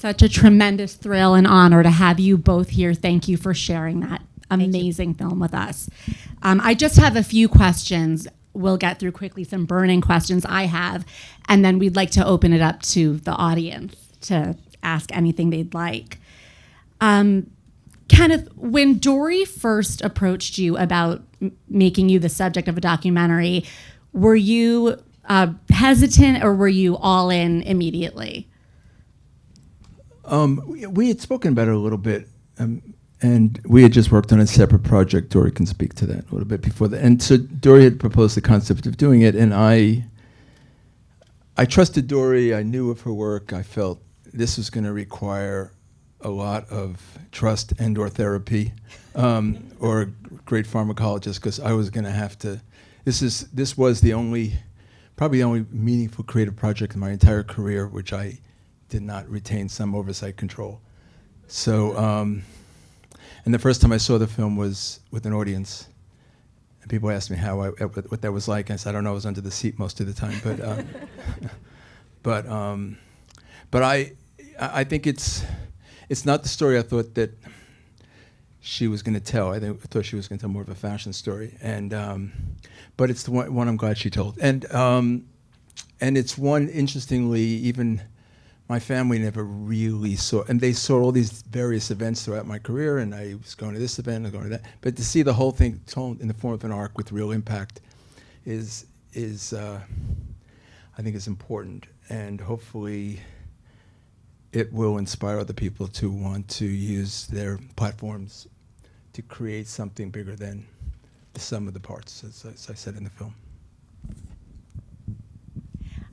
such a tremendous thrill and honor to have you both here. Thank you for sharing that amazing film with us. I just have a few questions. We'll get through quickly some burning questions I have, and then we'd like to open it up to the audience to ask anything they'd like. Kenneth, when Dori first approached you about making you the subject of a documentary, were you hesitant or were you all in immediately? We had spoken about it a little bit, and we had just worked on a separate project. Dori can speak to that a little bit before that. And so Dori had proposed the concept of doing it, and I trusted Dori. I knew of her work. I felt this was going to require a lot of trust and or therapy, or a great pharmacologist, because I was going to have to. This was probably the only meaningful creative project in my entire career, which I did not retain some oversight control. So, and the first time I saw the film was with an audience, and people asked me what that was like. I said, I don't know, I was under the seat most of the time, but I think it's not the story I thought that she was going to tell. I thought she was going to tell more of a fashion story, but it's the one I'm glad she told, and it's one, interestingly, even my family never really saw, and they saw all these various events throughout my career, and I was going to this event and going to that, but to see the whole thing told in the form of an arc with real impact is I think is important, and hopefully it will inspire other people to want to use their platforms to create something bigger than the sum of the parts, as I said in the film.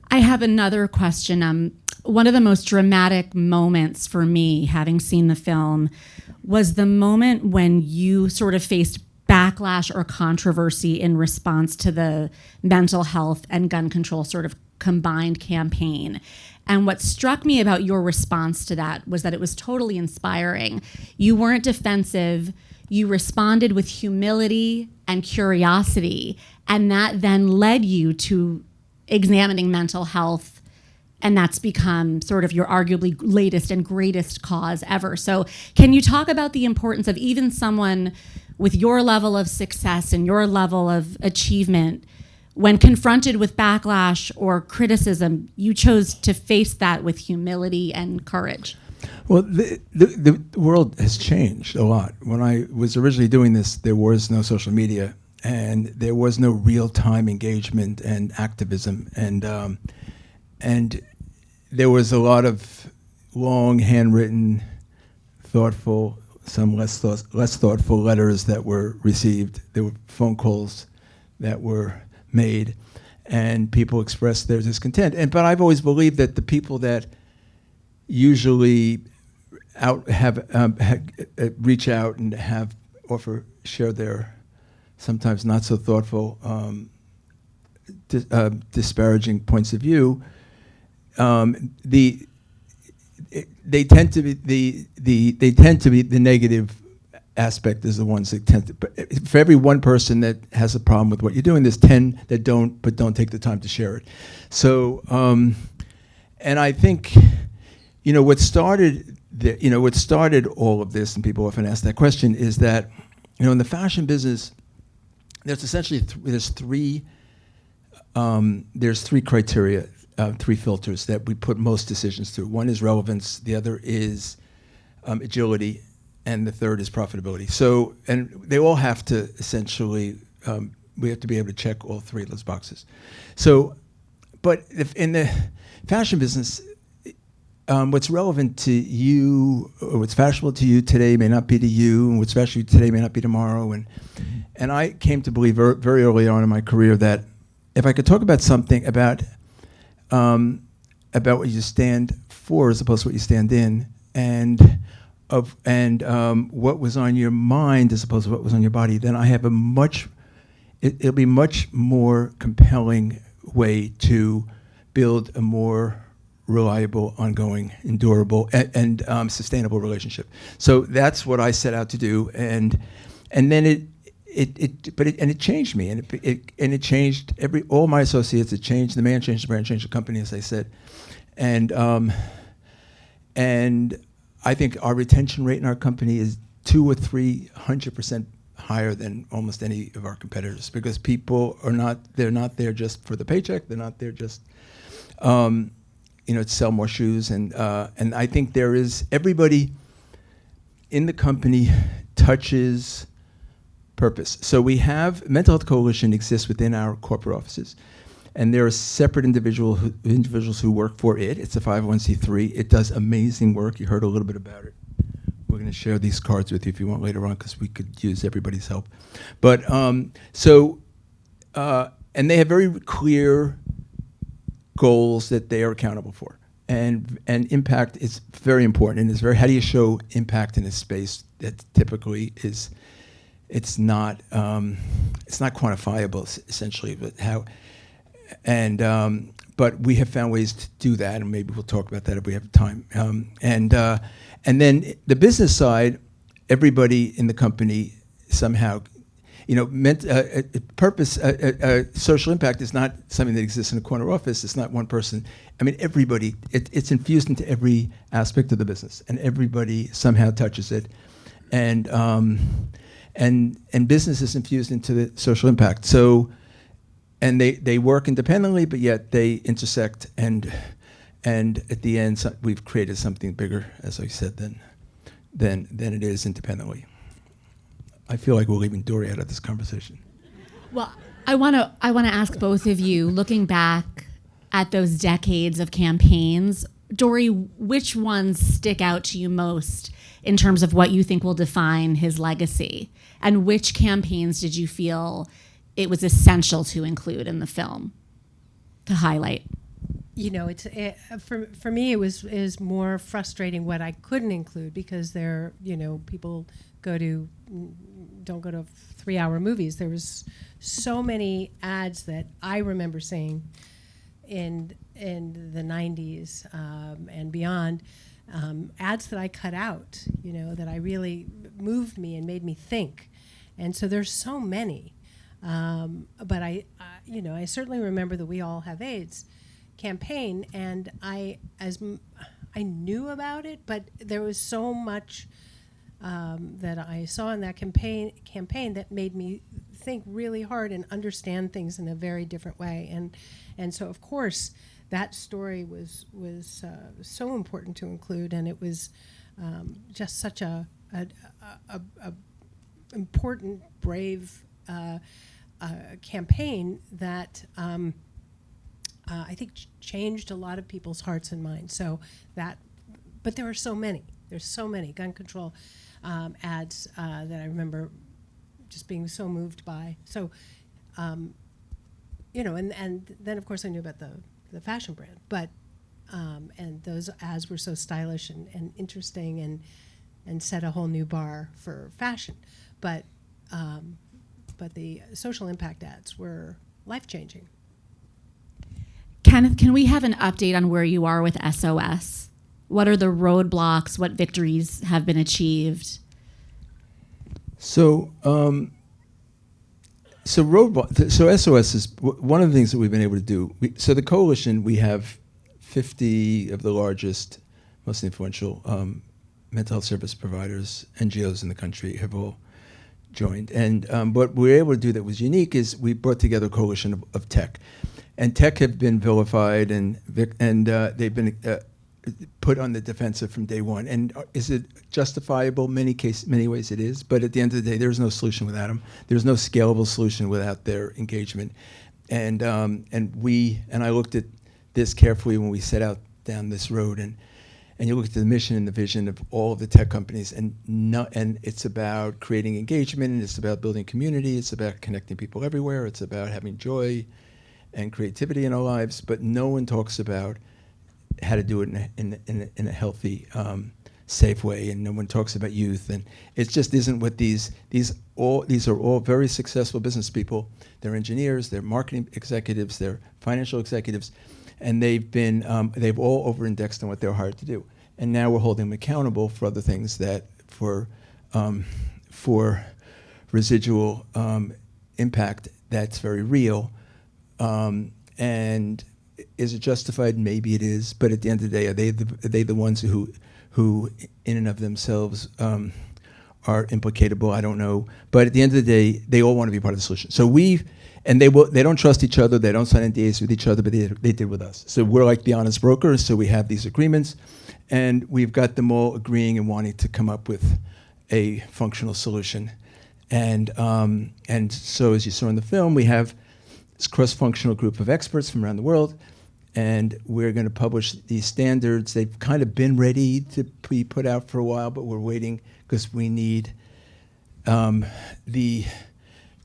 I have another question. One of the most dramatic moments for me, having seen the film, was the moment when you sort of faced backlash or controversy in response to the mental health and gun control sort of combined campaign. And what struck me about your response to that was that it was totally inspiring. You weren't defensive. You responded with humility and curiosity. And that then led you to examining mental health. And that's become sort of your arguably latest and greatest cause ever. So can you talk about the importance of even someone with your level of success and your level of achievement, when confronted with backlash or criticism, you chose to face that with humility and courage? Well, the world has changed a lot. When I was originally doing this, there was no social media, and there was no real-time engagement and activism, and there was a lot of long, handwritten, thoughtful, some less thoughtful letters that were received. There were phone calls that were made, and people expressed their discontent. But I've always believed that the people that usually reach out and share their sometimes not so thoughtful, disparaging points of view, they tend to be the negative aspect is the ones that tend to. But for every one person that has a problem with what you're doing, there's 10 that don't take the time to share it. So, and I think, what started all of this, and people often ask that question, is that, in the fashion business, there's essentially there's three criteria, three filters that we put most decisions through. One is relevance, the other is agility, and the third is profitability. So, and they all have to essentially, we have to be able to check all three of those boxes. So, but if in the fashion business, what's relevant to you, or what's fashionable to you today may not be to you, and what's fashionable today may not be tomorrow. And I came to believe very early on in my career that if I could talk about something about what you stand for as opposed to what you stand in, and what was on your mind as opposed to what was on your body, then I have it'll be much more compelling way to build a more reliable, ongoing, endurable, and sustainable relationship. So that's what I set out to do, and then it changed me, and it changed all my associates. It changed the man, changed the brand, changed the company, as I said, and and I think our retention rate in our company is 200 or 300% higher than almost any of our competitors, because people they're not there just for the paycheck. They're not there just, to sell more shoes. And I think there is, everybody in the company touches purpose. So we have, Mental Health Coalition exists within our corporate offices. And there are separate individuals who work for it. It's a 501c3. It does amazing work. You heard a little bit about it. We're going to share these cards with you if you want later on, because we could use everybody's help. But and they have very clear goals that they are accountable for. And impact is very important. And it's very, how do you show impact in a space that typically is, it's not quantifiable, essentially, but how. And but we have found ways to do that, and maybe we'll talk about that if we have time. And then the business side, everybody in the company somehow, purpose, social impact is not something that exists in a corner office. It's not one person. I mean, everybody. It's infused into every aspect of the business, and everybody somehow touches it. And business is infused into the social impact. So. And they work independently, but yet they intersect, and at the end, we've created something bigger, as I said, than it is independently. I feel like we're leaving Dori out of this conversation. Well, I want to ask both of you, looking back at those decades of campaigns, Dori, which ones stick out to you most in terms of what you think will define his legacy, and which campaigns did you feel it was essential to include in the film, to highlight? For me, it was more frustrating what I couldn't include, because people don't go to 3-hour movies. There was so many ads that I remember seeing in the 90s and beyond, ads that I cut out, that I really moved me and made me think. And so there's so many. But I certainly remember the We All Have AIDS campaign, and I knew about it, but there was so much that I saw in that campaign that made me think really hard and understand things in a very different way. And so, of course, that story was so important to include, and it was just such a important, brave campaign that I think changed a lot of people's hearts and minds. But there are so many. There's so many gun control ads that I remember just being so moved by. So, and then of course I knew about the fashion brand, but and those ads were so stylish and interesting and set a whole new bar for fashion. But the social impact ads were life-changing. Kenneth, can we have an update on where you are with SOS? What are the roadblocks? What victories have been achieved? So SOS is one of the things that we've been able to do. So the coalition, we have 50 of the largest, most influential mental health service providers, NGOs in the country have all joined. And what we were able to do that was unique is we brought together a coalition of tech. And tech have been vilified, and they've been put on the defensive from day one. And is it justifiable? Many ways it is. But at the end of the day, there's no solution without them. There's no scalable solution without their engagement. And I looked at this carefully when we set out down this road, and you look at the mission and the vision of all of the tech companies, and it's about creating engagement, and it's about building community, it's about connecting people everywhere, it's about having joy and creativity in our lives, but no one talks about how to do it in a healthy, safe way, and no one talks about youth, and it just isn't what these are all very successful business people. They're engineers, they're marketing executives, they're financial executives, and they've all over-indexed on what they're hired to do. And now we're holding them accountable for other things for residual impact that's very real. And is it justified? Maybe it is, but at the end of the day, are they the ones who in and of themselves are implicatable? I don't know. But at the end of the day, they all want to be part of the solution. So they don't trust each other. They don't sign NDAs with each other, but they did with us. So we're like the honest brokers. So we have these agreements, and we've got them all agreeing and wanting to come up with a functional solution. And so as you saw in the film, we have this cross-functional group of experts from around the world, and we're going to publish these standards. They've kind of been ready to be put out for a while, but we're waiting because we need a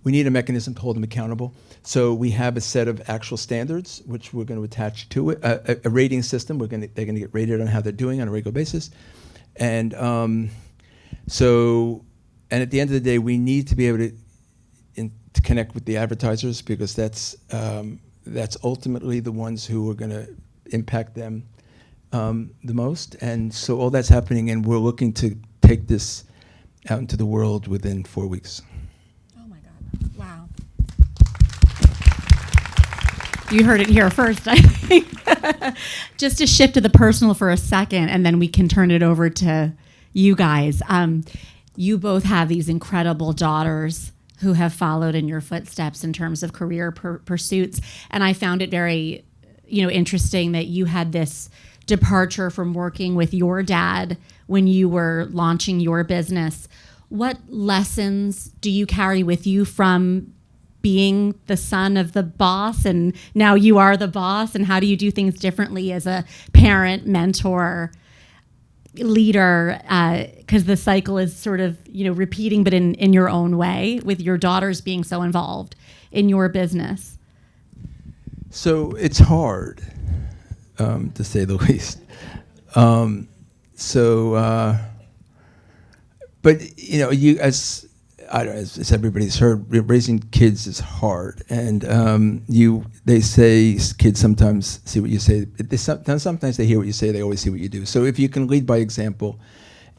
mechanism to hold them accountable. So we have a set of actual standards, which we're going to attach to it, a rating system. They're going to get rated on how they're doing on a regular basis. And and at the end of the day, we need to be able to connect with the advertisers, because that's ultimately the ones who are going to impact them the most. And so all that's happening, and we're looking to take this out into the world within 4 weeks. Oh my God! Wow. You heard it here first, I think. Just to shift to the personal for a second, and then we can turn it over to you guys. You both have these incredible daughters who have followed in your footsteps in terms of career pursuits. And I found it very, interesting that you had this departure from working with your dad when you were launching your business. What lessons do you carry with you from being the son of the boss, and now you are the boss, and how do you do things differently as a parent, mentor, leader, because the cycle is sort of repeating, but in your own way, with your daughters being so involved in your business? So it's hard, to say the least. But you as everybody's heard, raising kids is hard, and they say kids sometimes see what you say. Sometimes they hear what you say. They always see what you do. So if you can lead by example,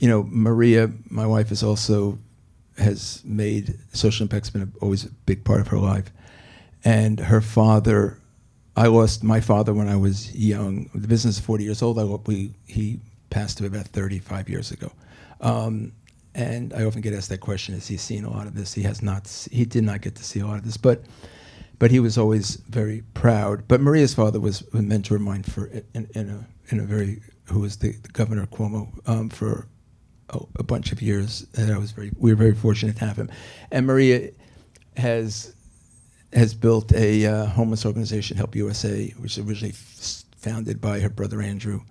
Maria, my wife, has made social impact's been always a big part of her life, and her father. I lost my father when I was young. The business is 40 years old. He passed away about 35 years ago. And I often get asked that question: has he seen a lot of this? He has not. He did not get to see a lot of this, but he was always very proud. But Maria's father was a mentor of mine who was the governor of Cuomo for a bunch of years, and we were very fortunate to have him. And Maria has built a homeless organization, Help USA, which was originally founded by her brother Andrew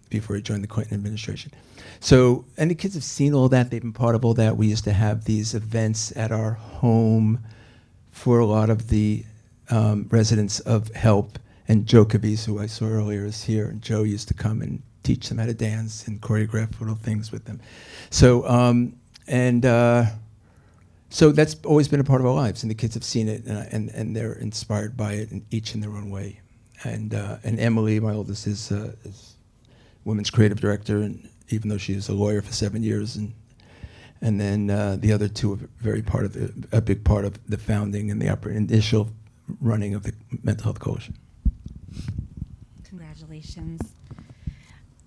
before he joined the Clinton administration. So, and the kids have seen all that. They've been part of all that. We used to have these events at our home for a lot of the residents of Help. And Joe Cavese, who I saw earlier, is here. And Joe used to come and teach them how to dance and choreograph little things with them. So, so that's always been a part of our lives. And the kids have seen it, and they're inspired by it, and each in their own way. And Emily, my oldest, is women's creative director, and even though she was a lawyer for 7 years, and then the other two are a big part of the founding and the initial running of the Mental Health Coalition. Congratulations.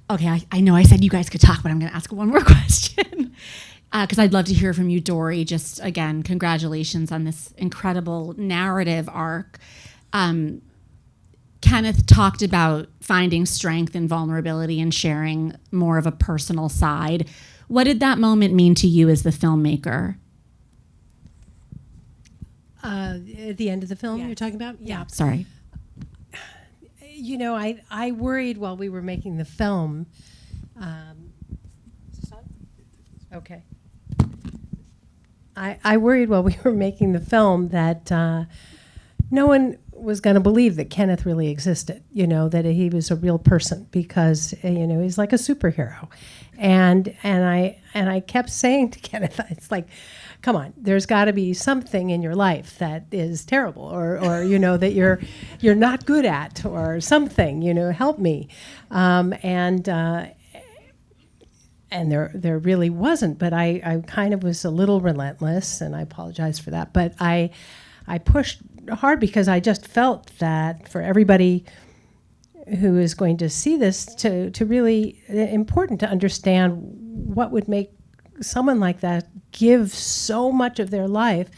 Okay, I know I said you guys could talk, but I'm going to ask one more question because I'd love to hear from you, Dori. Just again, congratulations on this incredible narrative arc. Kenneth talked about finding strength in vulnerability and sharing more of a personal side. What did that moment mean to you as the filmmaker? At the end of the film, you're talking about? Yeah. Sorry. I worried while we were making the film. Okay. I worried while we were making the film that no one was going to believe that Kenneth really existed, that he was a real person, because he's like a superhero, and I kept saying to Kenneth, it's like, come on, there's got to be something in your life that is terrible, or that you're not good at, or something, help me, and there really wasn't, but I kind of was a little relentless, and I apologize for that, but I I pushed hard because I just felt that for everybody who is going to see this, to really important to understand what would make someone like that give so much of their life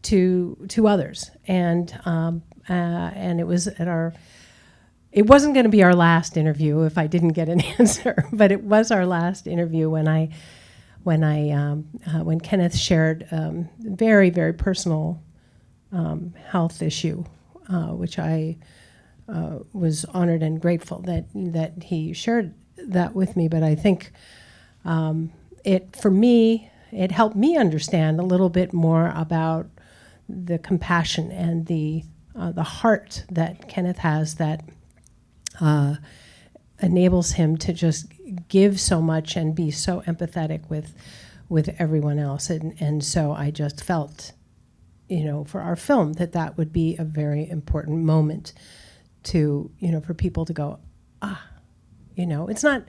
to others. And it was it wasn't going to be our last interview if I didn't get an answer, but it was our last interview when Kenneth shared very, very personal health issue, which I was honored and grateful that he shared that with me. But I think it helped me understand a little bit more about the compassion and the heart that Kenneth has that enables him to just give so much and be so empathetic with everyone else. And so I just felt, for our film, that would be a very important moment to, for people to go, it's not,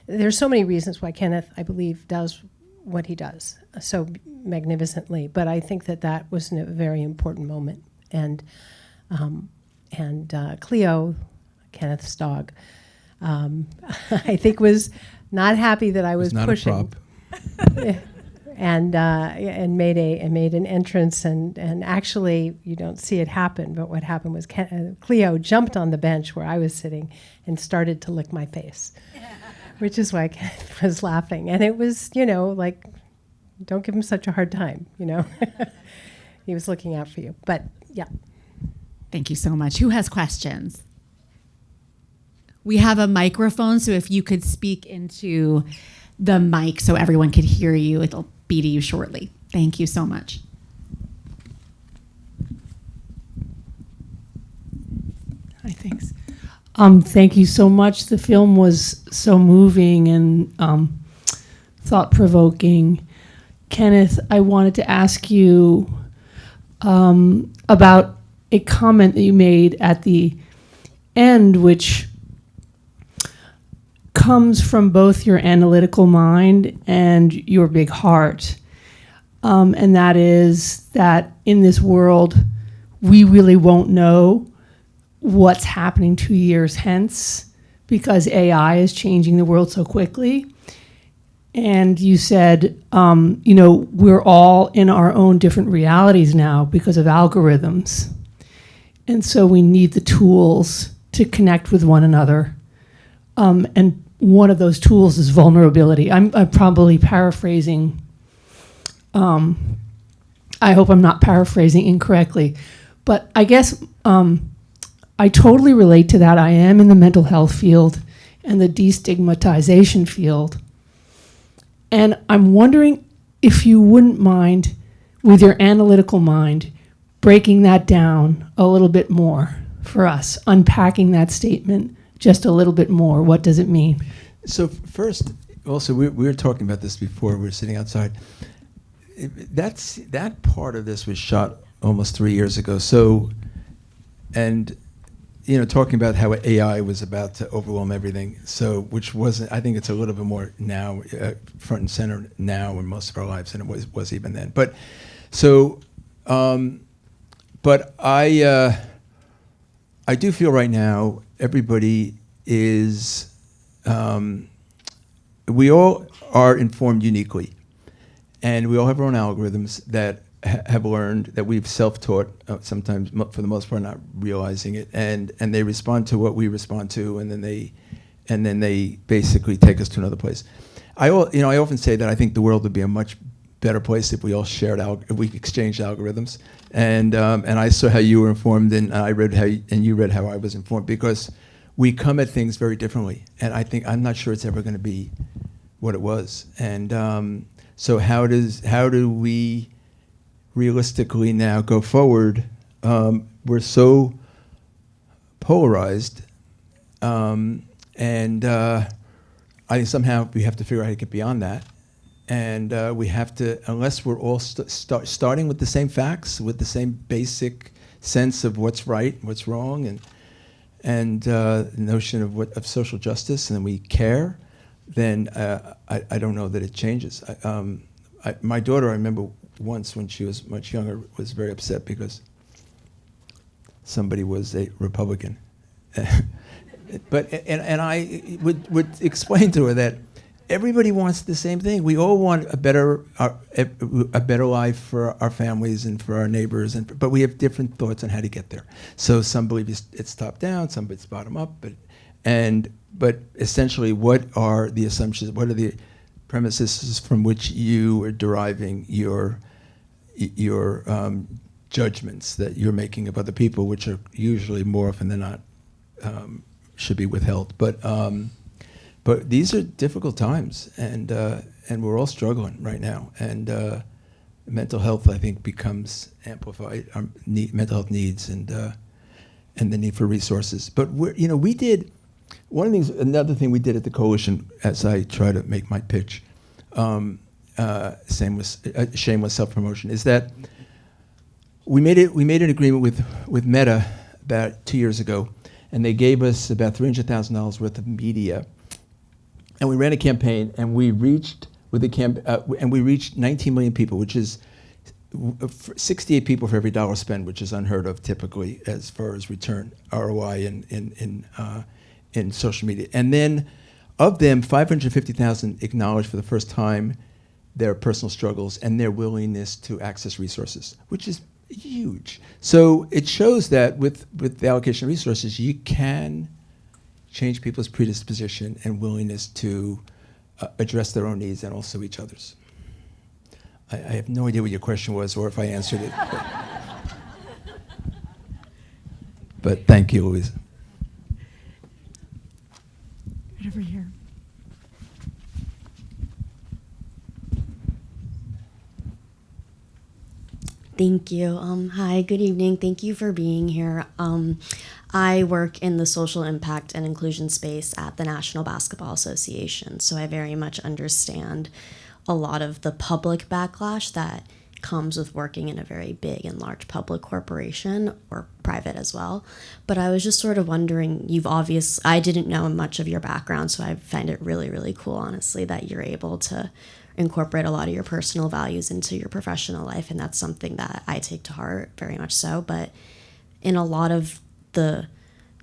there's so many reasons why Kenneth, I believe, does what he does so magnificently, but I think that was a very important moment. And Cleo, Kenneth's dog, I think was not happy that I was not pushing. A prop. and made an entrance, and actually you don't see it happen, but what happened was Cleo jumped on the bench where I was sitting and started to lick my face, which is why Kenneth was laughing. And it was, like, don't give him such a hard time, He was looking out for you. But yeah. Thank you so much. Who has questions? We have a microphone, so if you could speak into the mic so everyone could hear you, it'll be to you shortly. Thank you so much. Hi, thanks. Thank you so much. The film was so moving and thought-provoking. Kenneth, I wanted to ask you about a comment that you made at the end, which comes from both your analytical mind and your big heart. And that is that in this world, we really won't know what's happening 2 years hence because AI is changing the world so quickly. And you said, we're all in our own different realities now because of algorithms. And so we need the tools to connect with one another. And one of those tools is vulnerability. I'm probably paraphrasing. I hope I'm not paraphrasing incorrectly. But I guess I totally relate to that. I am in the mental health field and the destigmatization field. And I'm wondering if you wouldn't mind, with your analytical mind, breaking that down a little bit more for us, unpacking that statement just a little bit more. What does it mean? So first, also, we were talking about this before. We were sitting outside. That part of this was shot almost 3 years ago. So, and talking about how AI was about to overwhelm everything. So, which wasn't. I think it's a little bit more now, front and center now in most of our lives than it was even then. But so, but I do feel right now everybody is. We all are informed uniquely, and we all have our own algorithms that have learned, that we've self-taught, sometimes for the most part not realizing it, and they respond to what we respond to, and then they basically take us to another place. I often say that I think the world would be a much better place if we all if we exchanged algorithms, and I saw how you were informed, and I read you read how I was informed, because we come at things very differently, and I'm not sure it's ever going to be what it was. And so how do we realistically now go forward? We're so polarized, and I think somehow we have to figure out how to get beyond that. And we have to, unless we're all starting with the same facts, with the same basic sense of what's right, what's wrong, and the notion of social justice, and then we care, then I don't know that it changes. My daughter, I remember once when she was much younger, was very upset because somebody was a Republican. But I would explain to her that everybody wants the same thing. We all want a better life for our families and for our neighbors, but we have different thoughts on how to get there. So some believe it's top down, some it's bottom up, but essentially, what are the assumptions? What are the premises from which you are deriving your judgments that you're making of other people, which are usually more often than not should be withheld. But these are difficult times, and we're all struggling right now. And mental health, I think, becomes amplified. Mental health needs and the need for resources. But we did one of the things. Another thing we did at the coalition, as I try to make my pitch, shameless self-promotion, is that we made an agreement with Meta about 2 years ago, and they gave us about $300,000 worth of media. And we ran a campaign, and we reached 19 million people, which is 68 people for every dollar spent, which is unheard of typically as far as return ROI in social media. And then, of them, 550,000 acknowledged for the first time their personal struggles and their willingness to access resources, which is huge. So it shows that with the allocation of resources, you can change people's predisposition and willingness to address their own needs and also each other's. I have no idea what your question was or if I answered it. But thank you, Louise. Right over here. Thank you. Hi, good evening. Thank you for being here. I work in the social impact and inclusion space at the National Basketball Association, so I very much understand a lot of the public backlash that comes with working in a very big and large public corporation, or private as well. But I was just sort of wondering, I didn't know much of your background, so I find it really, really cool, honestly, that you're able to incorporate a lot of your personal values into your professional life, and that's something that I take to heart, very much so. But in a lot of the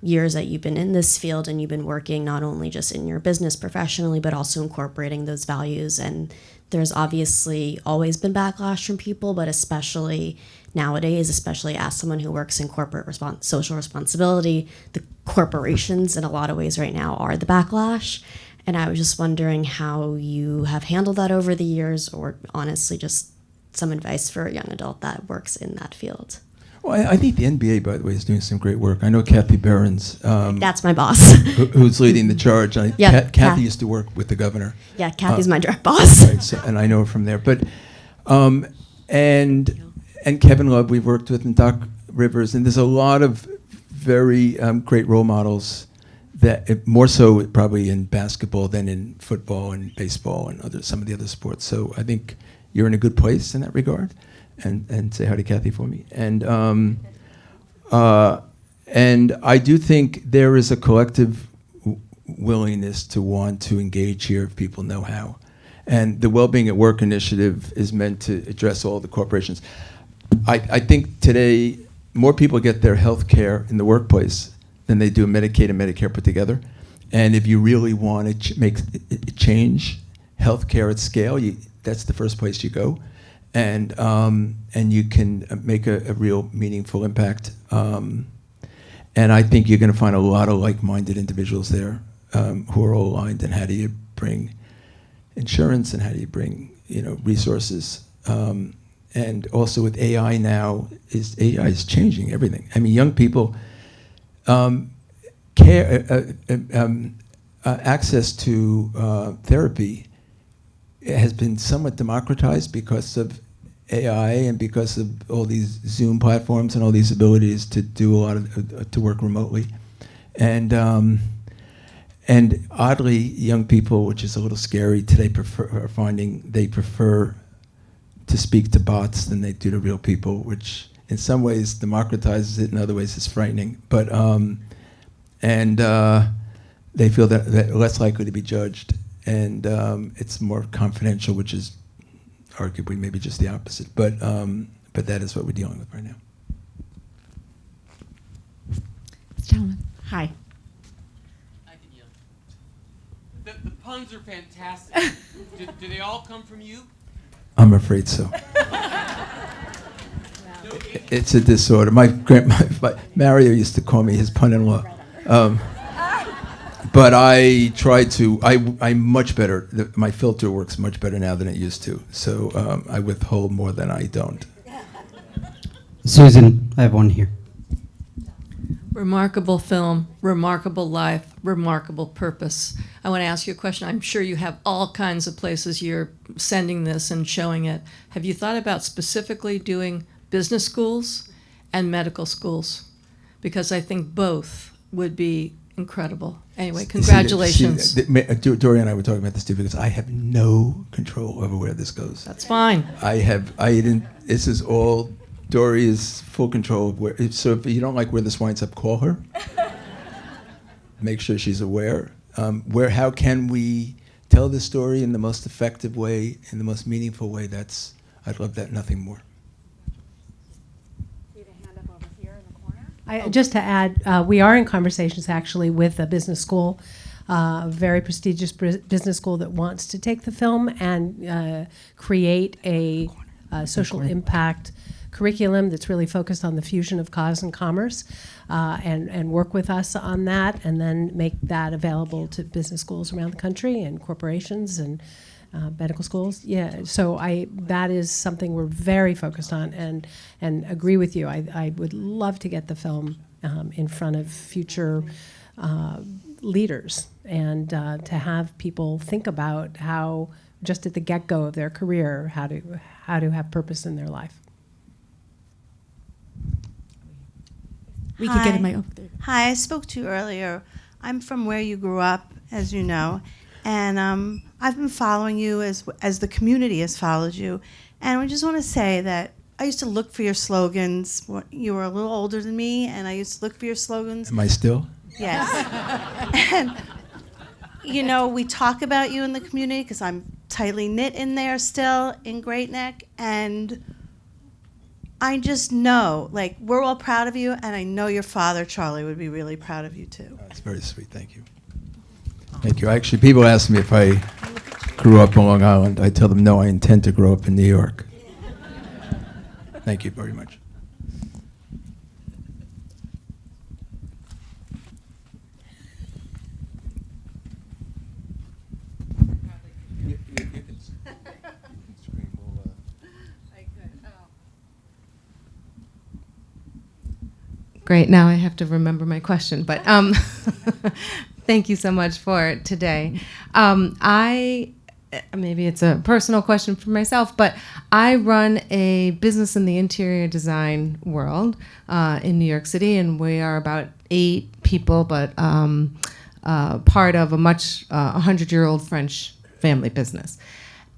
years that you've been in this field and you've been working not only just in your business professionally, but also incorporating those values, and there's obviously always been backlash from people, but especially nowadays, especially as someone who works in corporate social responsibility, the corporations in a lot of ways right now are the backlash. And I was just wondering how you have handled that over the years, or honestly just some advice for a young adult that works in that field. Well, I think the NBA, by the way, is doing some great work. I know Kathy Berinstein. That's my boss. Who's leading the charge. Kathy used to work with the governor. Yeah, Kathy's my direct boss. Right, so, and I know her from there. But and Kevin Love we've worked with, and Doc Rivers, and there's a lot of very great role models that more so probably in basketball than in football and baseball and some of the other sports. So I think you're in a good place in that regard. And say hi to Kathy for me. And I do think there is a collective willingness to want to engage here if people know how. And the Wellbeing at Work initiative is meant to address all the corporations. I think today more people get their health care in the workplace than they do Medicaid and Medicare put together. And if you really want to make change health care at scale, that's the first place you go. And you can make a real meaningful impact. And I think you're going to find a lot of like-minded individuals there who are all aligned. And how do you bring insurance, and how do you bring resources? And also with AI now, AI is changing everything. I mean, young people access to therapy has been somewhat democratized because of AI and because of all these Zoom platforms and all these abilities to do a lot of to work remotely, and oddly, young people, which is a little scary today, are finding they prefer to speak to bots than they do to real people, which in some ways democratizes it, in other ways it's frightening. But they feel that they're less likely to be judged. And it's more confidential, which is arguably maybe just the opposite. But that is what we're dealing with right now. Gentlemen. Hi. I can yell. The puns are fantastic. do they all come from you? I'm afraid so. It's a disorder. My Mario used to call me his pun-in-law. But I try to, I'm much better. My filter works much better now than it used to. So I withhold more than I don't. Susan, I have one here. Remarkable film, remarkable life, remarkable purpose. I want to ask you a question. I'm sure you have all kinds of places you're sending this and showing it. Have you thought about specifically doing business schools and medical schools? Because I think both would be incredible. Anyway, congratulations. Dori and I were talking about this too, because I have no control over where this goes. That's fine. This is all, Dori is full control of where, so if you don't like where this winds up, call her. Make sure she's aware. How can we tell the story in the most effective way, in the most meaningful way? I'd love that, nothing more. Just to add, we are in conversations actually with a business school, a very prestigious business school that wants to take the film and create a social impact curriculum that's really focused on the fusion of cause and commerce, and work with us on that, and then make that available to business schools around the country and corporations and medical schools. Yeah, so that is something we're very focused on, and agree with you. I would love to get the film in front of future leaders, and to have people think about how, just at the get-go of their career, how to have purpose in their life. We could get a mic. Hi, I spoke to you earlier. I'm from where you grew up, as you know, and I've been following you as the community has followed you. And I just want to say that I used to look for your slogans. You were a little older than me, and I used to look for your slogans. Am I still? Yes. And, we talk about you in the community because I'm tightly knit in there still in Great Neck, and I just know, we're all proud of you, and I know your father, Charlie, would be really proud of you, too. That's very sweet. Thank you. Thank you. Actually, people ask me if I grew up on Long Island. I tell them, no, I intend to grow up in New York. Thank you very much. Great, now I have to remember my question, but thank you so much for today. Maybe it's a personal question for myself, but I run a business in the interior design world in New York City, and we are about 8 people, but part of a 100-year-old French family business.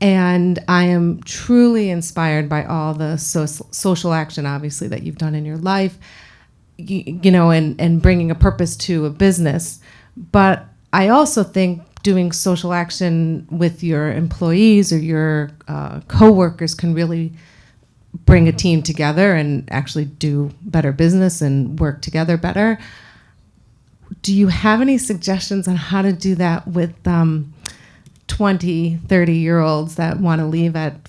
And I am truly inspired by all the social action, obviously, that you've done in your life, and bringing a purpose to a business. But I also think doing social action with your employees or your coworkers can really bring a team together and actually do better business and work together better. Do you have any suggestions on how to do that with 20, 30-year-olds that want to leave at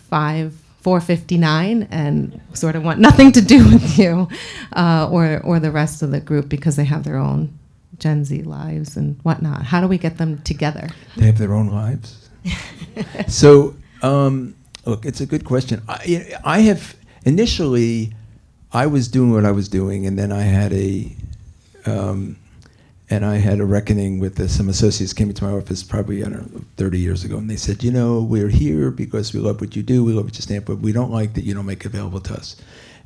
4:59 and sort of want nothing to do with you or the rest of the group because they have their own Gen Z lives and whatnot? How do we get them together? They have their own lives. So, look, it's a good question. Initially, I was doing what I was doing, and then I had a reckoning with some associates came into my office probably, 30 years ago, and they said, we're here because we love what you do, we love what you stand for, but we don't like that you don't make it available to us.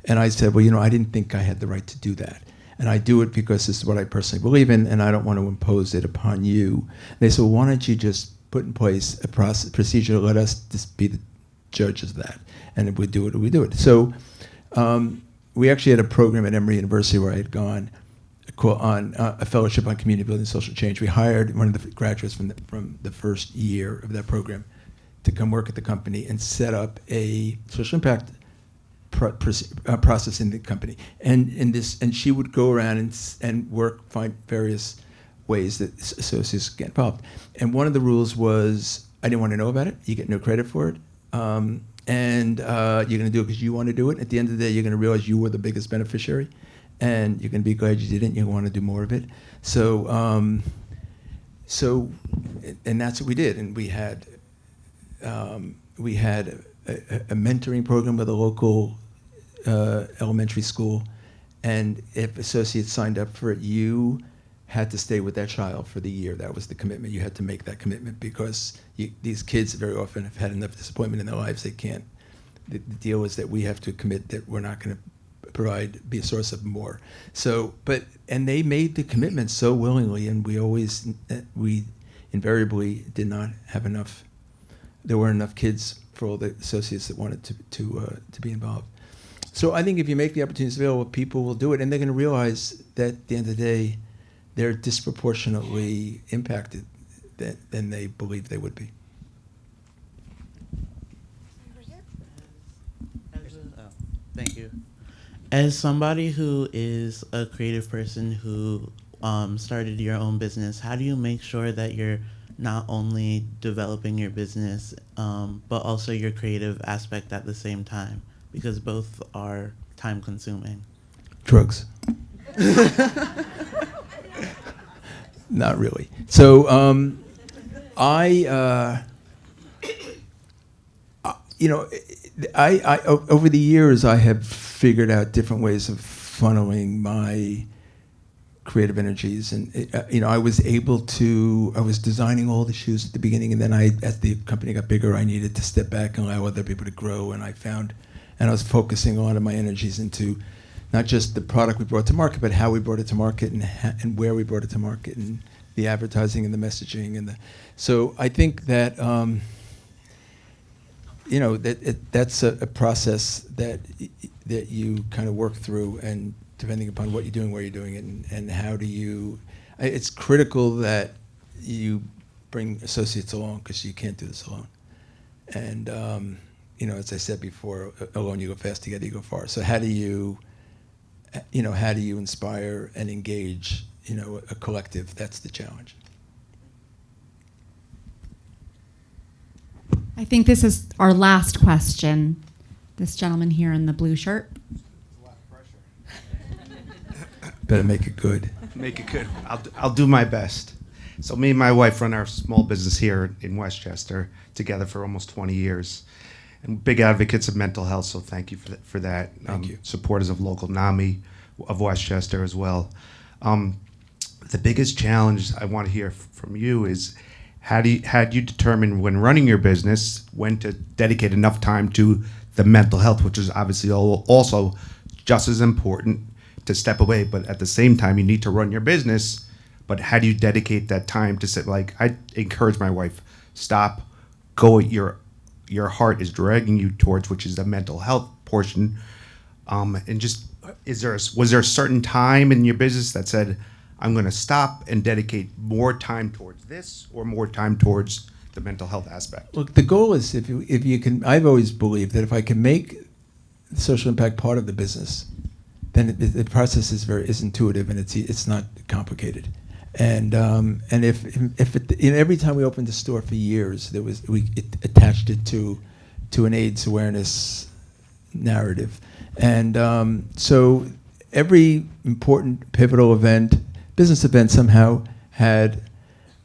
And I said, well, I didn't think I had the right to do that. And I do it because this is what I personally believe in, and I don't want to impose it upon you. And they said, well, why don't you just put in place a procedure, let us just be the judges of that, and if we do it, we do it. So we actually had a program at Emory University where I had gone on a fellowship on community building and social change. We hired one of the graduates from the first year of that program to come work at the company and set up a social impact process in the company. And she would go around and find various ways that associates get involved. And one of the rules was, I didn't want to know about it. You get no credit for it. And you're going to do it because you want to do it. At the end of the day, you're going to realize you were the biggest beneficiary, and you're going to be glad you did it, and you want to do more of it. So, and that's what we did. And we had a mentoring program with a local elementary school, and if associates signed up for it, you had to stay with that child for the year. That was the commitment. You had to make that commitment because these kids very often have had enough disappointment in their lives. They can't. The deal is that we have to commit that we're not going to be a source of more. So, and they made the commitment so willingly, and we invariably did not have enough. There weren't enough kids for all the associates that wanted to be involved. So I think if you make the opportunities available, people will do it, and they're going to realize that at the end of the day, they're disproportionately impacted than they believe they would be. Thank you. As somebody who is a creative person who started your own business, how do you make sure that you're not only developing your business, but also your creative aspect at the same time? Because both are time consuming. Drugs. Not really. So I over the years I have figured out different ways of funneling my creative energies, and I was designing all the shoes at the beginning, and then as the company got bigger, I needed to step back and allow other people to grow, and I was focusing a lot of my energies into not just the product we brought to market, but how we brought it to market and where we brought it to market, and the advertising and the messaging so I think that that's a process that you kind of work through, and depending upon what you're doing, where you're doing it, and how do you. It's critical that you bring associates along, because you can't do this alone. And as I said before, alone you go fast, together you go far. So how do you inspire and engage, a collective? That's the challenge. I think this is our last question. This gentleman here in the blue shirt. Better make it good. Make it good. I'll do my best. So me and my wife run our small business here in Westchester together for almost 20 years. And big advocates of mental health, so thank you for that. Thank you. Supporters of local NAMI of Westchester as well. The biggest challenge I want to hear from you is how do you determine when running your business when to dedicate enough time to the mental health, which is obviously also just as important to step away, but at the same time you need to run your business. But how do you dedicate that time to sit? Like, I encourage my wife, stop, go what your heart is dragging you towards, which is the mental health portion. And just was there a certain time in your business that said, I'm going to stop and dedicate more time towards this or more time towards the mental health aspect? Look, the goal is if you can. I've always believed that if I can make social impact part of the business, then the process is intuitive, and it's not complicated. And if every time we opened a store for years, we attached it to an AIDS awareness narrative, and so every important pivotal business event somehow had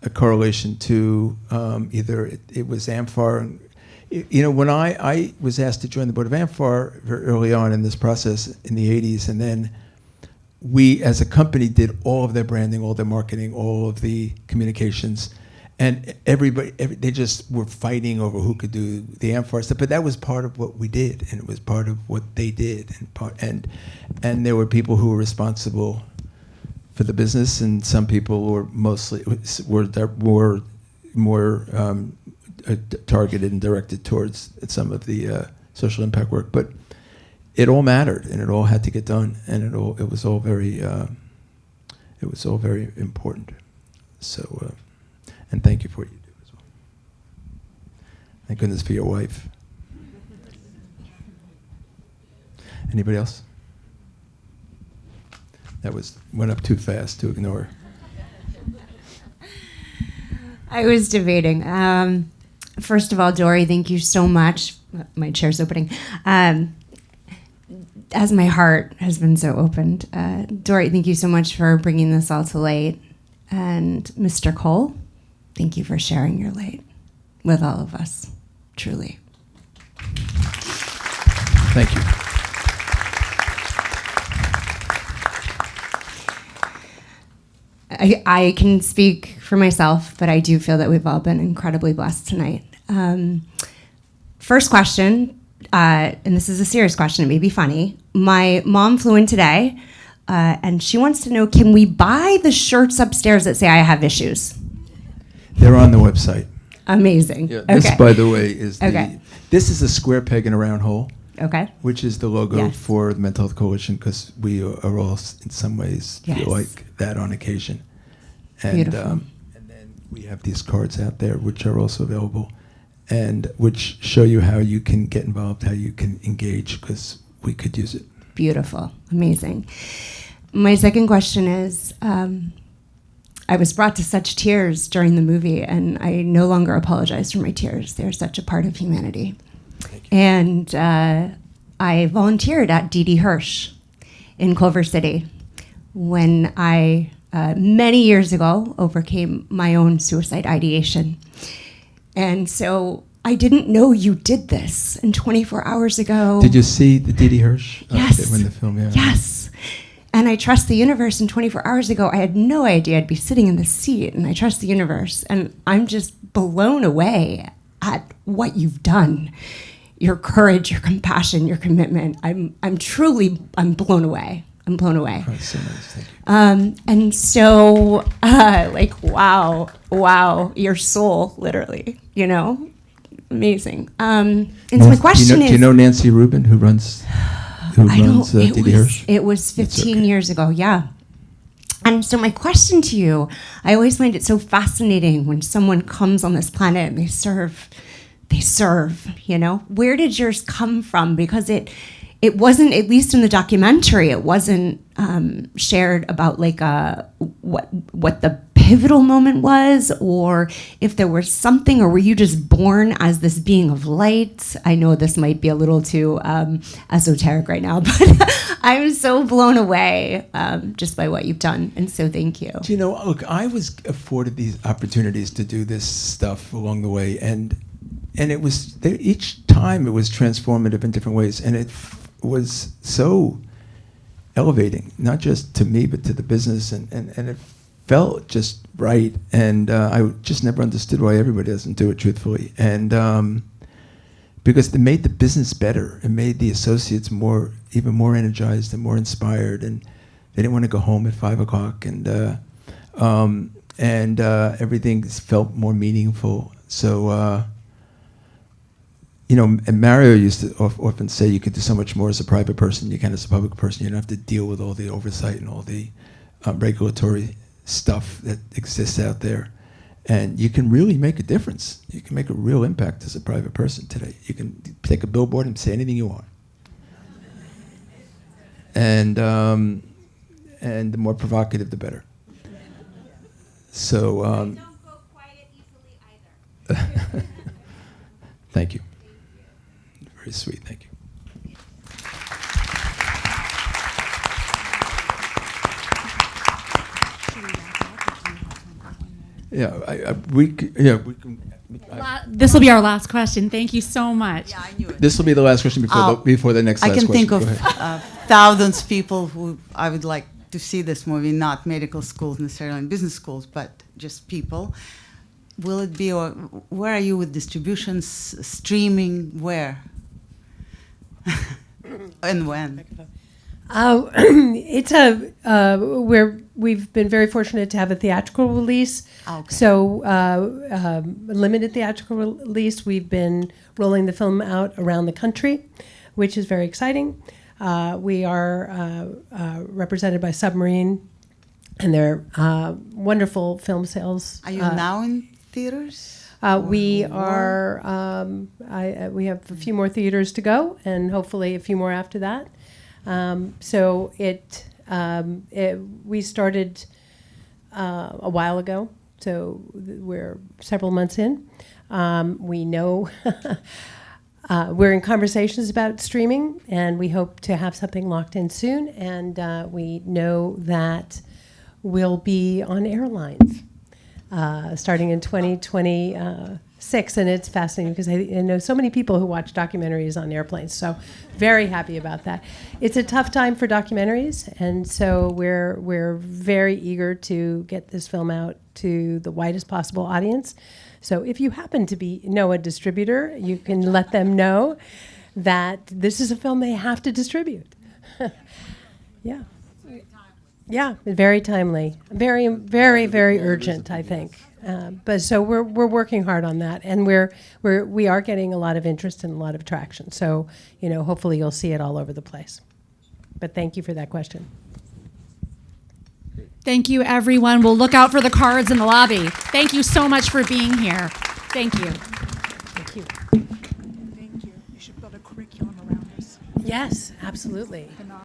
a correlation to either it was AMFAR. When I was asked to join the board of AMFAR very early on in this process in the 80s, and then we as a company did all of their branding, all their marketing, all of the communications, and they just were fighting over who could do the AMFAR stuff. But that was part of what we did, and it was part of what they did, and there were people who were responsible for the business, and some people were more targeted and directed towards some of the social impact work. But it all mattered, and it all had to get done, and it was all very important. So, and thank you for what you do as well. Thank goodness for your wife. Anybody else? That went up too fast to ignore. I was debating. First of all, Dori, thank you so much. My chair's opening. As my heart has been so opened. Dori, thank you so much for bringing this all to light. And Mr. Cole, thank you for sharing your light with all of us, truly. Thank you. I can speak for myself, but I do feel that we've all been incredibly blessed tonight. First question, and this is a serious question, it may be funny. My mom flew in today, and she wants to know, can we buy the shirts upstairs that say I have issues? They're on the website. Amazing. Yeah, this, okay. by the way, is Okay. This is a square peg in a round hole. Okay. Which is the logo Yes. for the Mental Health Coalition, because we are all, in some ways, Yes. feel like that on occasion. And, Beautiful. And then we have these cards out there, which are also available, and which show you how you can get involved, how you can engage, because we could use it. Beautiful. Amazing. My second question is, I was brought to such tears during the movie, and I no longer apologize for my tears. They're such a part of humanity. And I volunteered at D.D. Hirsch in Culver City when I, many years ago, overcame my own suicide ideation. And so I didn't know you did this. And 24 hours ago... Did you see the D.D. Hirsch? Yes. When the film, yeah. Yes. And I trust the universe. And 24 hours ago, I had no idea I'd be sitting in the seat. And I trust the universe. And I'm just blown away at what you've done. Your courage, your compassion, your commitment. I'm blown away. I'm blown away. That's so nice. Thank you. And so, like, wow, your soul, literally, amazing. And so my question is... Do you know Nancy Rubin, who runs D.D. Hirsch? It was 15 okay. years ago, yeah. And so my question to you, I always find it so fascinating when someone comes on this planet and they serve, Where did yours come from? Because it wasn't, at least in the documentary, it wasn't shared about like what the pivotal moment was, or if there was something, or were you just born as this being of light? I know this might be a little too esoteric right now, but I'm so blown away just by what you've done, and so thank you. Do you know, look, I was afforded these opportunities to do this stuff along the way, and it was, each time it was transformative in different ways, and it was so elevating, not just to me, but to the business, and it felt just right, and I just never understood why everybody doesn't do it truthfully, and because it made the business better, it made the associates even more energized and more inspired, and they didn't want to go home at 5 o'clock, and everything felt more meaningful. So and Mario used to often say you could do so much more as a private person you can as a public person. You don't have to deal with all the oversight and all the regulatory stuff that exists out there. And you can really make a difference. You can make a real impact as a private person today. You can take a billboard and say anything you want. And the more provocative, the better. So. Don't go quiet easily either. Thank you. Very sweet, thank you. We can. This will be our last question. Thank you so much. Yeah, I knew it. This will be the last question before the next last question. I can think of thousands of people who I would like to see this movie, not medical schools necessarily and business schools, but just people. Will it be, or where are you with distributions, streaming, where? And when? We've been very fortunate to have a theatrical release. Okay. So limited theatrical release. We've been rolling the film out around the country, which is very exciting. We are represented by Submarine, and they're wonderful film sales. Are you now in theaters? We are. We have a few more theaters to go, and hopefully a few more after that. So we started a while ago, so we're several months in. We know we're in conversations about streaming, and we hope to have something locked in soon. And we know that we'll be on airlines starting in 2026, and it's fascinating because I know so many people who watch documentaries on airplanes. So very happy about that. It's a tough time for documentaries, and so we're very eager to get this film out to the widest possible audience. So if you happen to know a distributor, you can let them know that this is a film they have to distribute. Yeah. Yeah, very timely, very, very, very urgent, I think. But so we're working hard on that, and we are getting a lot of interest and a lot of traction. So hopefully you'll see it all over the place. But thank you for that question. Thank you, everyone. We'll look out for the cards in the lobby. Thank you so much for being here. Thank you. Thank you. Thank you. You should build a curriculum around this. Yes, absolutely.